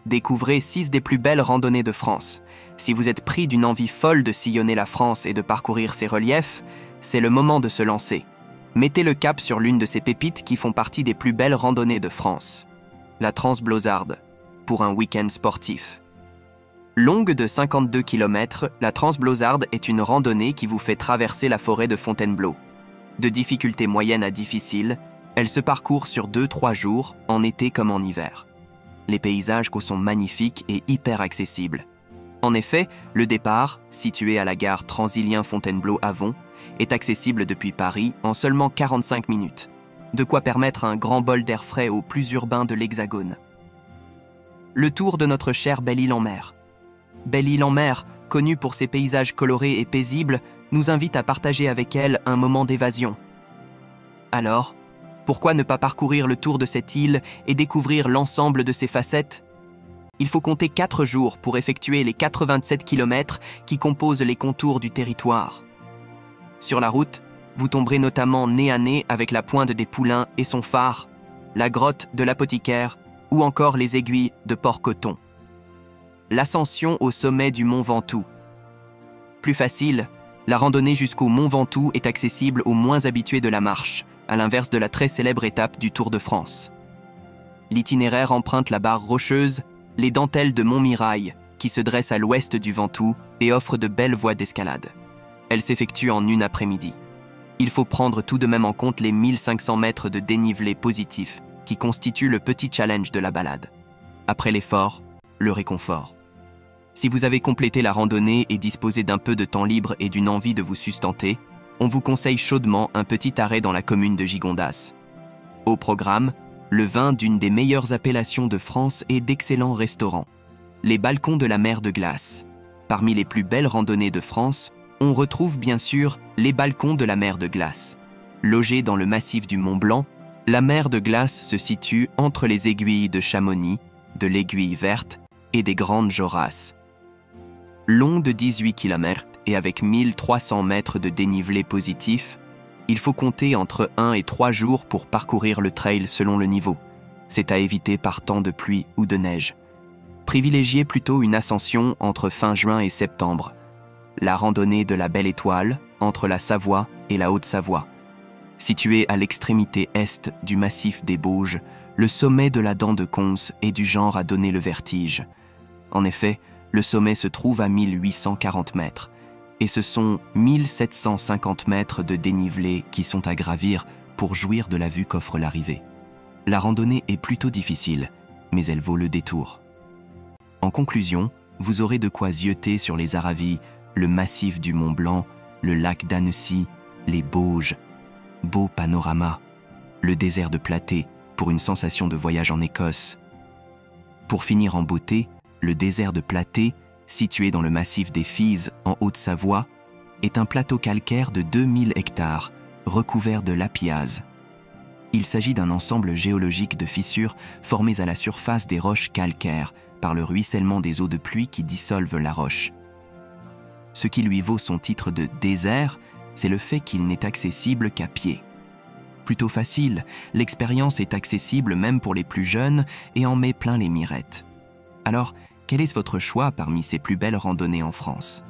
Découvrez 6 des plus belles randonnées de France. Si vous êtes pris d'une envie folle de sillonner la France et de parcourir ses reliefs, c'est le moment de se lancer. Mettez le cap sur l'une de ces pépites qui font partie des plus belles randonnées de France. La Transblauzarde, pour un week-end sportif. Longue de 52 km, la Transblauzarde est une randonnée qui vous fait traverser la forêt de Fontainebleau. De difficulté moyenne à difficile, elle se parcourt sur 2-3 jours, en été comme en hiver. Les paysages sont magnifiques et hyper accessibles. En effet, le départ, situé à la gare Transilien-Fontainebleau-Avon, est accessible depuis Paris en seulement 45 minutes. De quoi permettre un grand bol d'air frais aux plus urbains de l'Hexagone. Le tour de notre chère Belle-Île-en-Mer. Belle-Île-en-Mer, connue pour ses paysages colorés et paisibles, nous invite à partager avec elle un moment d'évasion. Alors, pourquoi ne pas parcourir le tour de cette île et découvrir l'ensemble de ses facettes ? Il faut compter 4 jours pour effectuer les 87 km qui composent les contours du territoire. Sur la route, vous tomberez notamment nez à nez avec la Pointe des Poulains et son phare, la grotte de l'Apothicaire ou encore les aiguilles de Port-Coton. L'ascension au sommet du Mont Ventoux. Plus facile, la randonnée jusqu'au Mont Ventoux est accessible aux moins habitués de la marche, à l'inverse de la très célèbre étape du Tour de France. L'itinéraire emprunte la barre rocheuse, les dentelles de Montmirail, qui se dressent à l'ouest du Ventoux et offrent de belles voies d'escalade. Elle s'effectue en une après-midi. Il faut prendre tout de même en compte les 1500 mètres de dénivelé positif qui constituent le petit challenge de la balade. Après l'effort, le réconfort. Si vous avez complété la randonnée et disposé d'un peu de temps libre et d'une envie de vous sustenter, on vous conseille chaudement un petit arrêt dans la commune de Gigondas. Au programme, le vin d'une des meilleures appellations de France et d'excellents restaurants. Les balcons de la mer de glace. Parmi les plus belles randonnées de France, on retrouve bien sûr les balcons de la mer de glace. Logés dans le massif du Mont Blanc, la mer de glace se situe entre les aiguilles de Chamonix, de l'Aiguille Verte et des Grandes Jorasses. Long de 18 km et avec 1300 mètres de dénivelé positif, il faut compter entre 1 et 3 jours pour parcourir le trail selon le niveau. C'est à éviter par temps de pluie ou de neige. Privilégiez plutôt une ascension entre fin juin et septembre. La randonnée de la Belle Étoile, entre la Savoie et la Haute-Savoie. Située à l'extrémité est du massif des Bauges, le sommet de la Dent de Cons est du genre à donner le vertige. En effet, le sommet se trouve à 1840 mètres, et ce sont 1750 mètres de dénivelé qui sont à gravir pour jouir de la vue qu'offre l'arrivée. La randonnée est plutôt difficile, mais elle vaut le détour. En conclusion, vous aurez de quoi zioter sur les Aravis, le massif du Mont Blanc, le lac d'Annecy, les Bauges. Beau panorama, le désert de Platée pour une sensation de voyage en Écosse. Pour finir en beauté, le désert de Platée, situé dans le massif des Fises en Haute-Savoie, est un plateau calcaire de 2000 hectares, recouvert de lapiaz. Il s'agit d'un ensemble géologique de fissures formées à la surface des roches calcaires par le ruissellement des eaux de pluie qui dissolvent la roche. Ce qui lui vaut son titre de désert, c'est le fait qu'il n'est accessible qu'à pied. Plutôt facile, l'expérience est accessible même pour les plus jeunes et en met plein les mirettes. Alors, quel est votre choix parmi ces plus belles randonnées en France ?